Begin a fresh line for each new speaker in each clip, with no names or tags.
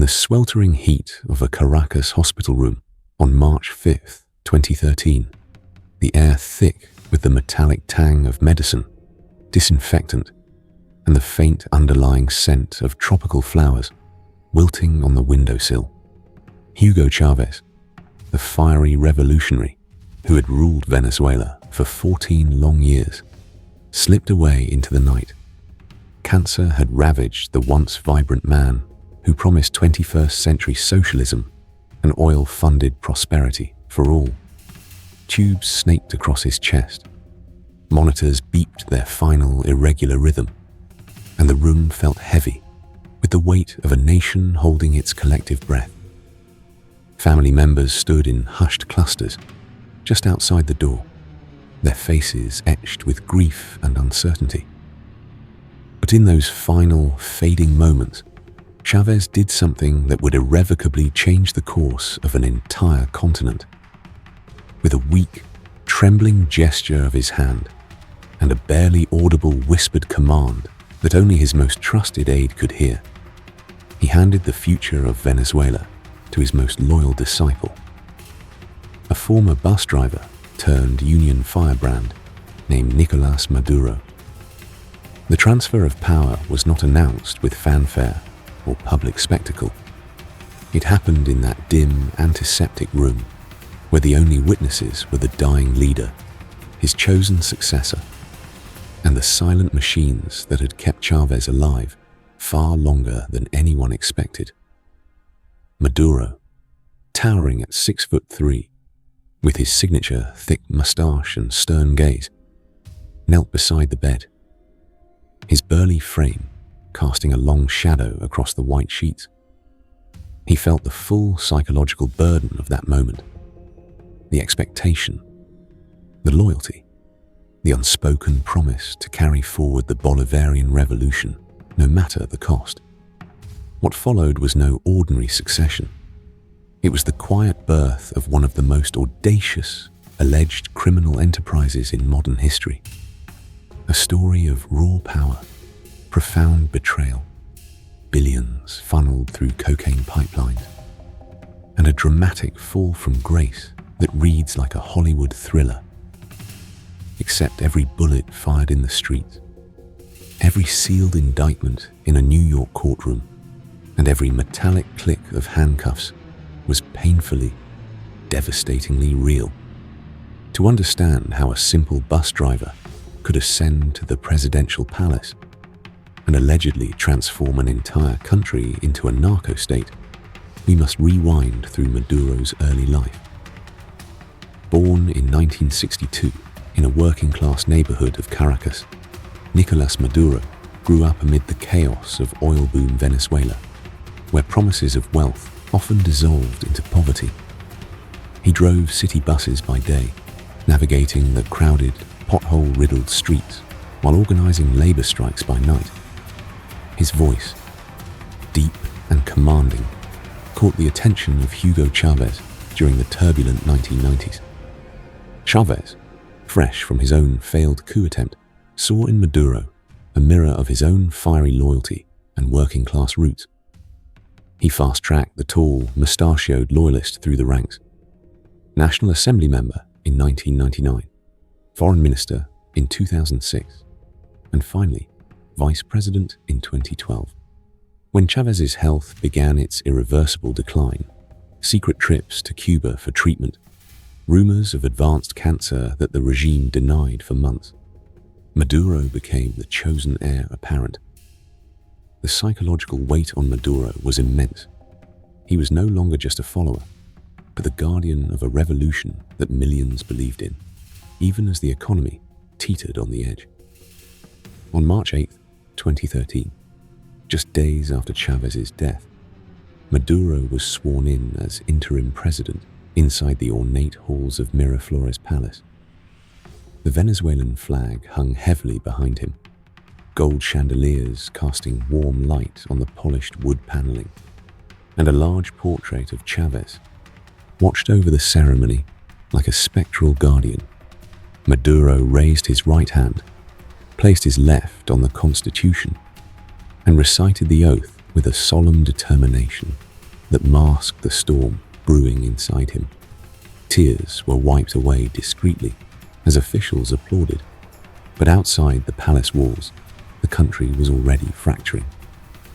the sweltering heat of a Caracas hospital room on March 5th, 2013, the air thick with the metallic tang of medicine, disinfectant, and the faint underlying scent of tropical flowers wilting on the windowsill. Hugo Chávez, the fiery revolutionary who had ruled Venezuela for 14 long years, slipped away into the night. Cancer had ravaged the once vibrant man who promised 21st century socialism and oil-funded prosperity for all. Tubes snaked across his chest. Monitors beeped their final irregular rhythm, and the room felt heavy with the weight of a nation holding its collective breath. Family members stood in hushed clusters just outside the door, their faces etched with grief and uncertainty. But in those final, fading moments, Chávez did something that would irrevocably change the course of an entire continent. With a weak, trembling gesture of his hand and a barely audible whispered command that only his most trusted aide could hear, he handed the future of Venezuela to his most loyal disciple, a former bus driver turned union firebrand named Nicolás Maduro. The transfer of power was not announced with fanfare or public spectacle. It happened in that dim, antiseptic room where the only witnesses were the dying leader, his chosen successor, and the silent machines that had kept Chávez alive far longer than anyone expected. Maduro, towering at 6'3", with his signature thick moustache and stern gaze, knelt beside the bed, his burly frame casting a long shadow across the white sheets. He felt the full psychological burden of that moment, the expectation, the loyalty, the unspoken promise to carry forward the Bolivarian revolution, no matter the cost. What followed was no ordinary succession. It was the quiet birth of one of the most audacious, alleged criminal enterprises in modern history. A story of raw power, profound betrayal, billions funneled through cocaine pipelines, and a dramatic fall from grace that reads like a Hollywood thriller. Except every bullet fired in the streets, every sealed indictment in a New York courtroom, and every metallic click of handcuffs was painfully, devastatingly real. To understand how a simple bus driver could ascend to the presidential palace and allegedly transform an entire country into a narco-state, we must rewind through Maduro's early life. Born in 1962 in a working-class neighborhood of Caracas, Nicolás Maduro grew up amid the chaos of oil-boom Venezuela, where promises of wealth often dissolved into poverty. He drove city buses by day, navigating the crowded, pothole-riddled streets while organizing labor strikes by night. His voice, deep and commanding, caught the attention of Hugo Chávez during the turbulent 1990s. Chávez, fresh from his own failed coup attempt, saw in Maduro a mirror of his own fiery loyalty and working-class roots. He fast-tracked the tall, mustachioed loyalist through the ranks. National Assembly member in 1999, Foreign Minister in 2006, and finally, Vice President in 2012. When Chávez's health began its irreversible decline, secret trips to Cuba for treatment, rumors of advanced cancer that the regime denied for months, Maduro became the chosen heir apparent. The psychological weight on Maduro was immense. He was no longer just a follower, but the guardian of a revolution that millions believed in, even as the economy teetered on the edge. On March 8, 2013, just days after Chávez's death, Maduro was sworn in as interim president inside the ornate halls of Miraflores Palace. The Venezuelan flag hung heavily behind him, gold chandeliers casting warm light on the polished wood paneling, and a large portrait of Chávez watched over the ceremony like a spectral guardian. Maduro raised his right hand, placed his left on the Constitution, and recited the oath with a solemn determination that masked the storm brewing inside him. Tears were wiped away discreetly as officials applauded, but outside the palace walls, the country was already fracturing.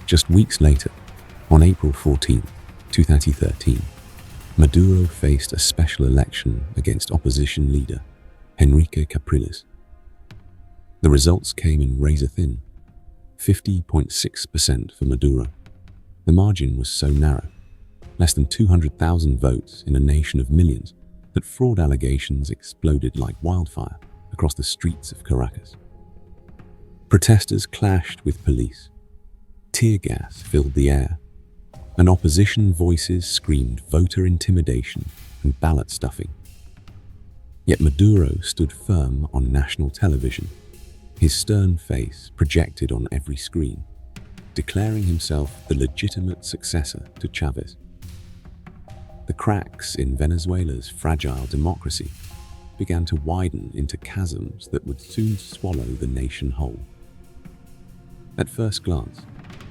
Just weeks later, on April 14, 2013, Maduro faced a special election against opposition leader Enrique Capriles. The results came in razor-thin, 50.6% for Maduro. The margin was so narrow, less than 200,000 votes in a nation of millions, that fraud allegations exploded like wildfire across the streets of Caracas. Protesters clashed with police. Tear gas filled the air, and opposition voices screamed voter intimidation and ballot stuffing. Yet Maduro stood firm on national television, his stern face projected on every screen, declaring himself the legitimate successor to Chávez. The cracks in Venezuela's fragile democracy began to widen into chasms that would soon swallow the nation whole. At first glance,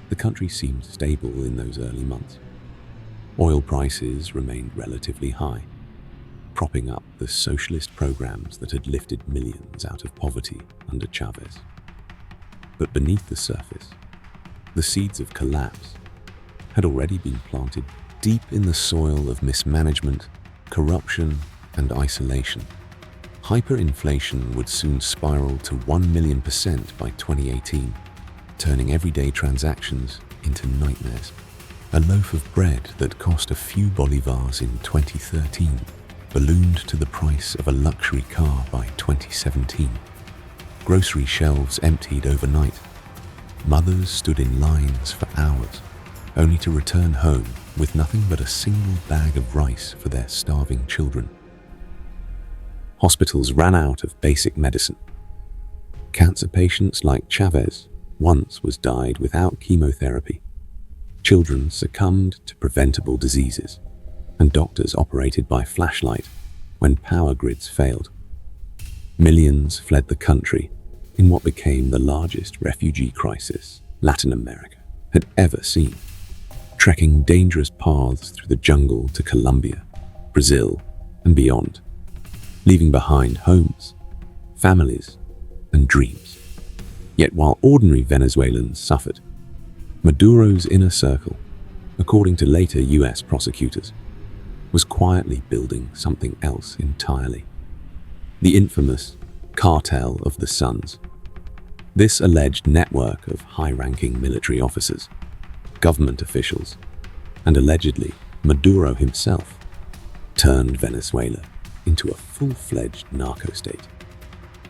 the country seemed stable in those early months. Oil prices remained relatively high, propping up the socialist programs that had lifted millions out of poverty under Chávez. But beneath the surface, the seeds of collapse had already been planted deep in the soil of mismanagement, corruption, and isolation. Hyperinflation would soon spiral to 1,000,000% by 2018, turning everyday transactions into nightmares. A loaf of bread that cost a few bolivars in 2013 ballooned to the price of a luxury car by 2017. Grocery shelves emptied overnight. Mothers stood in lines for hours, only to return home with nothing but a single bag of rice for their starving children. Hospitals ran out of basic medicine. Cancer patients like Chávez once was died without chemotherapy. Children succumbed to preventable diseases, and doctors operated by flashlight when power grids failed. Millions fled the country in what became the largest refugee crisis Latin America had ever seen, trekking dangerous paths through the jungle to Colombia, Brazil, and beyond, leaving behind homes, families, and dreams. Yet while ordinary Venezuelans suffered, Maduro's inner circle, according to later US prosecutors, was quietly building something else entirely. The infamous Cartel of the Suns. This alleged network of high-ranking military officers, government officials, and allegedly Maduro himself, turned Venezuela into a full-fledged narco-state.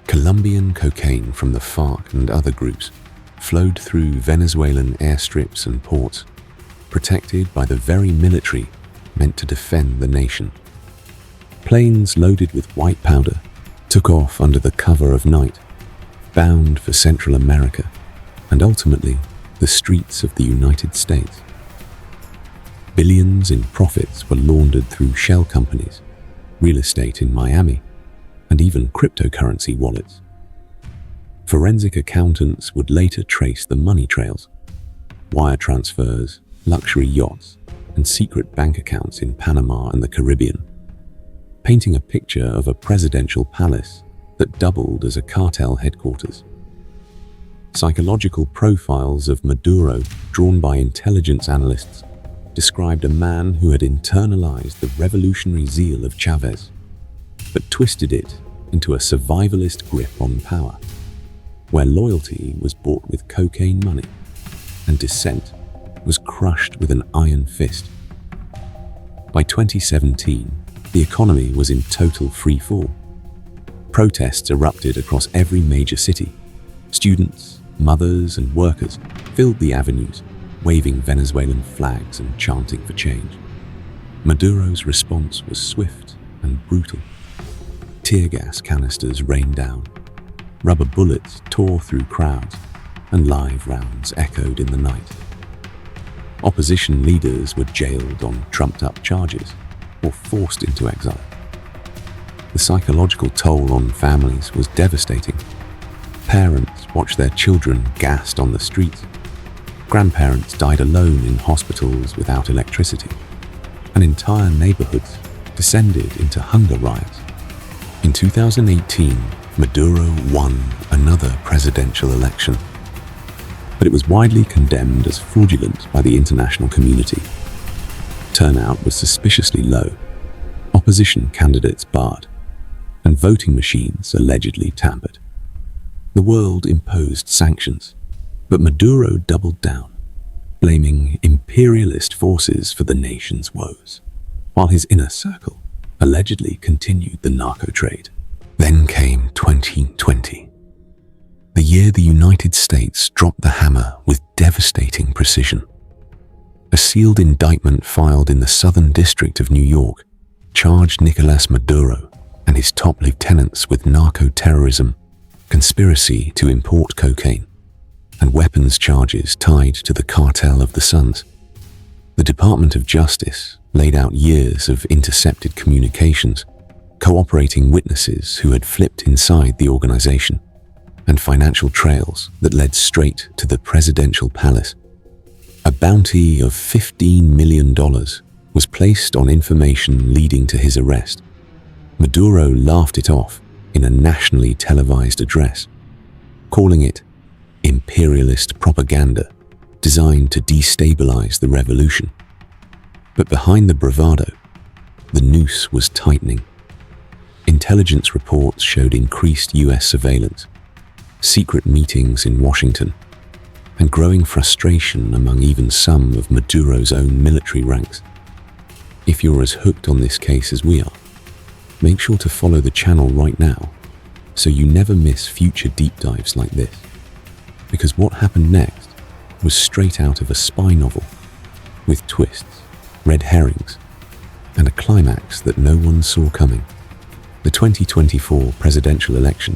Colombian cocaine from the FARC and other groups flowed through Venezuelan airstrips and ports, protected by the very military meant to defend the nation. Planes loaded with white powder took off under the cover of night, bound for Central America and ultimately the streets of the United States. Billions in profits were laundered through shell companies, real estate in Miami, and even cryptocurrency wallets. Forensic accountants would later trace the money trails, wire transfers, luxury yachts, and secret bank accounts in Panama and the Caribbean, painting a picture of a presidential palace that doubled as a cartel headquarters. Psychological profiles of Maduro, drawn by intelligence analysts, described a man who had internalized the revolutionary zeal of Chávez, but twisted it into a survivalist grip on power, where loyalty was bought with cocaine money and dissent was crushed with an iron fist. By 2017, the economy was in total free fall. Protests erupted across every major city. Students, mothers, and workers filled the avenues, waving Venezuelan flags and chanting for change. Maduro's response was swift and brutal. Tear gas canisters rained down, rubber bullets tore through crowds, and live rounds echoed in the night. Opposition leaders were jailed on trumped-up charges or forced into exile. The psychological toll on families was devastating. Parents watched their children gassed on the streets, Grandparents died alone in hospitals without electricity, and entire neighborhoods descended into hunger riots. In 2018, Maduro won another presidential election, but it was widely condemned as fraudulent by the international community. Turnout was suspiciously low, opposition candidates barred, and voting machines allegedly tampered. The world imposed sanctions, but Maduro doubled down, blaming imperialist forces for the nation's woes, while his inner circle allegedly continued the narco trade. Then came 2020, the year the United States dropped the hammer with devastating precision. A sealed indictment filed in the Southern District of New York charged Nicolás Maduro and his top lieutenants with narco-terrorism, conspiracy to import cocaine, and weapons charges tied to the Cartel of the Suns. The Department of Justice laid out years of intercepted communications, cooperating witnesses who had flipped inside the organization, and financial trails that led straight to the presidential palace. A bounty of $15 million was placed on information leading to his arrest. Maduro laughed it off in a nationally televised address, calling it imperialist propaganda designed to destabilize the revolution. But behind the bravado, the noose was tightening. Intelligence reports showed increased US surveillance, secret meetings in Washington, and growing frustration among even some of Maduro's own military ranks. If you're as hooked on this case as we are, make sure to follow the channel right now so you never miss future deep dives like this. Because what happened next was straight out of a spy novel, with twists, red herrings, and a climax that no one saw coming. The 2024 presidential election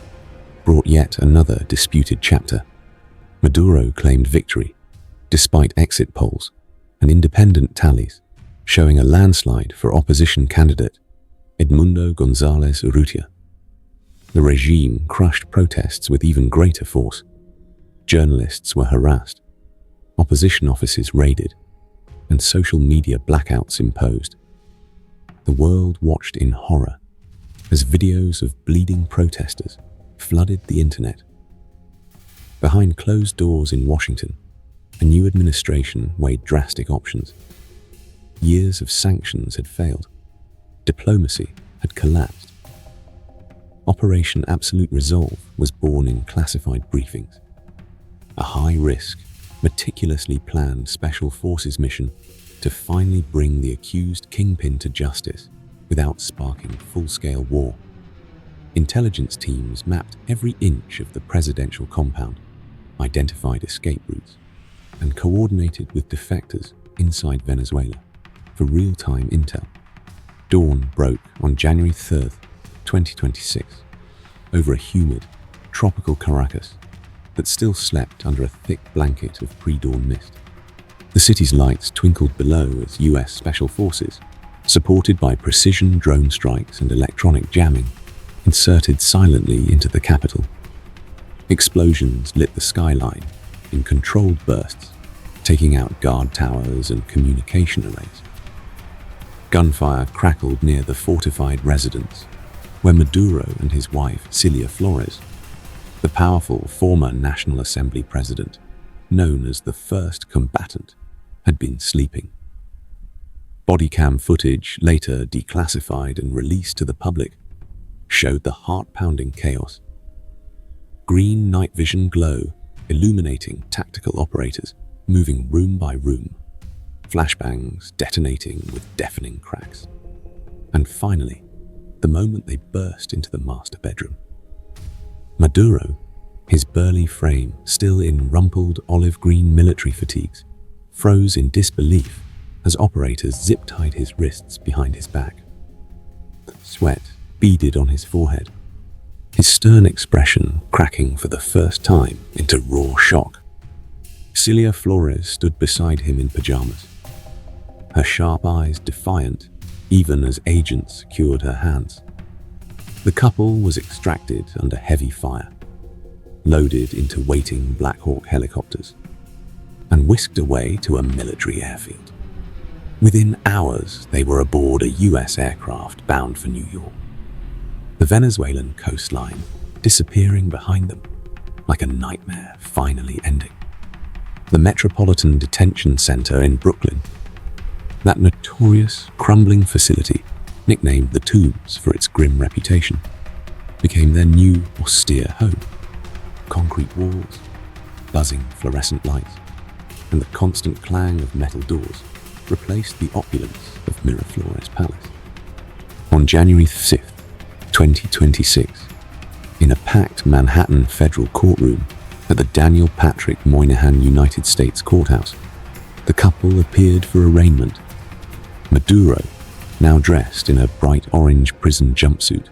brought yet another disputed chapter. Maduro claimed victory, despite exit polls and independent tallies showing a landslide for opposition candidate Edmundo González Urrutia. The regime crushed protests with even greater force. Journalists were harassed, opposition offices raided, and social media blackouts imposed. The world watched in horror as videos of bleeding protesters flooded the internet. Behind closed doors in Washington, a new administration weighed drastic options. Years of sanctions had failed. Diplomacy had collapsed. Operation Absolute Resolve was born in classified briefings. A high-risk, meticulously planned special forces mission to finally bring the accused kingpin to justice without sparking full-scale war. Intelligence teams mapped every inch of the presidential compound, identified escape routes, and coordinated with defectors inside Venezuela for real-time intel. Dawn broke on January 3rd, 2026, over a humid, tropical Caracas that still slept under a thick blanket of pre-dawn mist. The city's lights twinkled below as US Special Forces, supported by precision drone strikes and electronic jamming, inserted silently into the capital. Explosions lit the skyline in controlled bursts, taking out guard towers and communication arrays. Gunfire crackled near the fortified residence, where Maduro and his wife, Cilia Flores, the powerful former National Assembly president, known as the first combatant, had been sleeping. Bodycam footage, later declassified and released to the public, showed the heart-pounding chaos. Green night vision glow illuminating tactical operators moving room by room, flashbangs detonating with deafening cracks. And finally, the moment they burst into the master bedroom. Maduro, his burly frame still in rumpled olive-green military fatigues, froze in disbelief as operators zip-tied his wrists behind his back. Sweat beaded on his forehead, his stern expression cracking for the first time into raw shock. Cilia Flores stood beside him in pajamas, her sharp eyes defiant even as agents secured her hands. The couple was extracted under heavy fire, loaded into waiting Black Hawk helicopters, and whisked away to a military airfield. Within hours, they were aboard a US aircraft bound for New York. The Venezuelan coastline disappearing behind them, like a nightmare finally ending. The Metropolitan Detention Center in Brooklyn, that notorious, crumbling facility, nicknamed the Tombs for its grim reputation, became their new, austere home. Concrete walls, buzzing fluorescent lights, and the constant clang of metal doors replaced the opulence of Miraflores Palace. On January 5th, 2026, in a packed Manhattan federal courtroom at the Daniel Patrick Moynihan United States Courthouse, the couple appeared for arraignment. Maduro, now dressed in a bright orange prison jumpsuit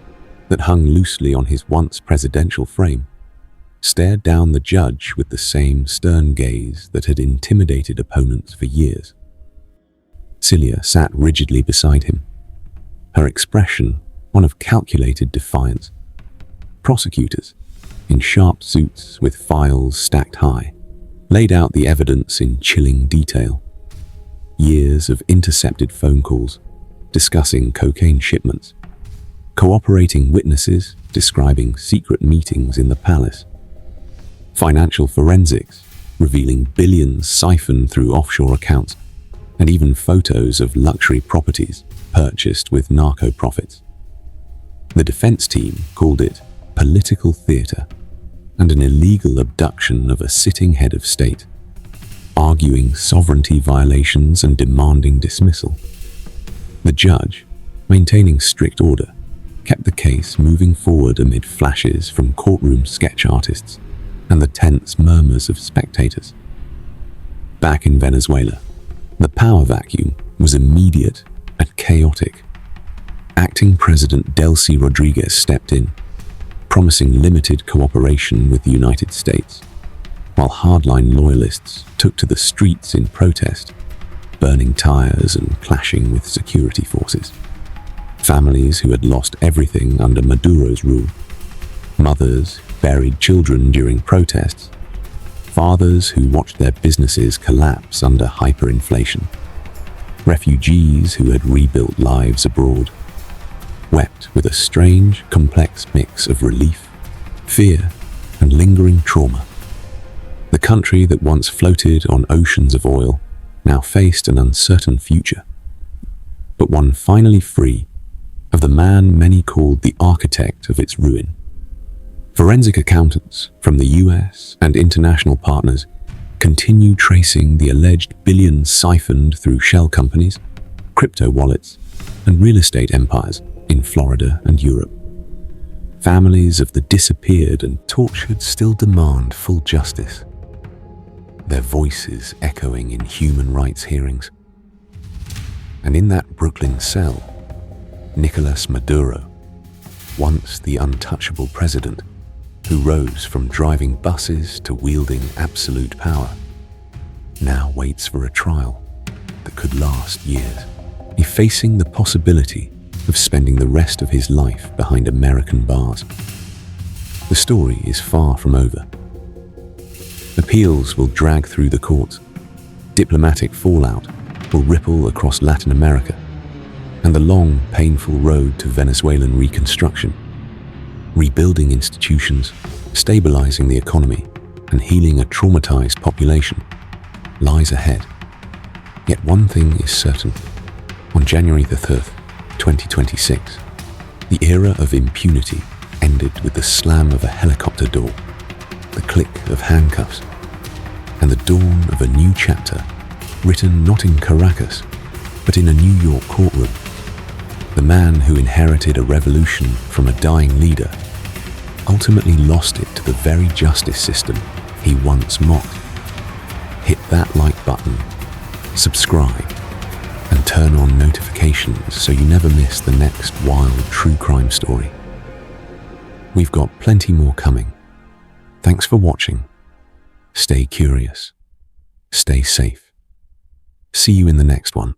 that hung loosely on his once presidential frame, stared down the judge with the same stern gaze that had intimidated opponents for years. Celia sat rigidly beside him, her expression one of calculated defiance. Prosecutors, in sharp suits with files stacked high, laid out the evidence in chilling detail. Years of intercepted phone calls discussing cocaine shipments, cooperating witnesses describing secret meetings in the palace, financial forensics revealing billions siphoned through offshore accounts, and even photos of luxury properties purchased with narco profits. The defense team called it political theater and an illegal abduction of a sitting head of state, arguing sovereignty violations and demanding dismissal. The judge, maintaining strict order, kept the case moving forward amid flashes from courtroom sketch artists and the tense murmurs of spectators. Back in Venezuela, the power vacuum was immediate and chaotic. Acting President Delcy Rodriguez stepped in, promising limited cooperation with the United States, while hardline loyalists took to the streets in protest, burning tires and clashing with security forces. Families who had lost everything under Maduro's rule, mothers buried children during protests, fathers who watched their businesses collapse under hyperinflation, refugees who had rebuilt lives abroad, wept with a strange, complex mix of relief, fear, and lingering trauma. The country that once floated on oceans of oil now faced an uncertain future, but one finally free of the man many called the architect of its ruin. Forensic accountants from the US and international partners continue tracing the alleged billions siphoned through shell companies, crypto wallets, and real estate empires in Florida and Europe. Families of the disappeared and tortured still demand full justice, their voices echoing in human rights hearings. And in that Brooklyn cell, Nicolás Maduro, once the untouchable president who rose from driving buses to wielding absolute power, now waits for a trial that could last years, facing the possibility of spending the rest of his life behind American bars. The story is far from over. Appeals will drag through the courts, diplomatic fallout will ripple across Latin America, and the long, painful road to Venezuelan reconstruction, rebuilding institutions, stabilizing the economy, and healing a traumatized population, lies ahead. Yet one thing is certain. On January the 3rd, 2026, the era of impunity ended with the slam of a helicopter door, the click of handcuffs, and the dawn of a new chapter written not in Caracas, but in a New York courtroom. The man who inherited a revolution from a dying leader ultimately lost it to the very justice system he once mocked. Hit that like button, subscribe, and turn on notifications so you never miss the next wild true crime story. We've got plenty more coming. Thanks for watching. Stay curious. Stay safe. See you in the next one.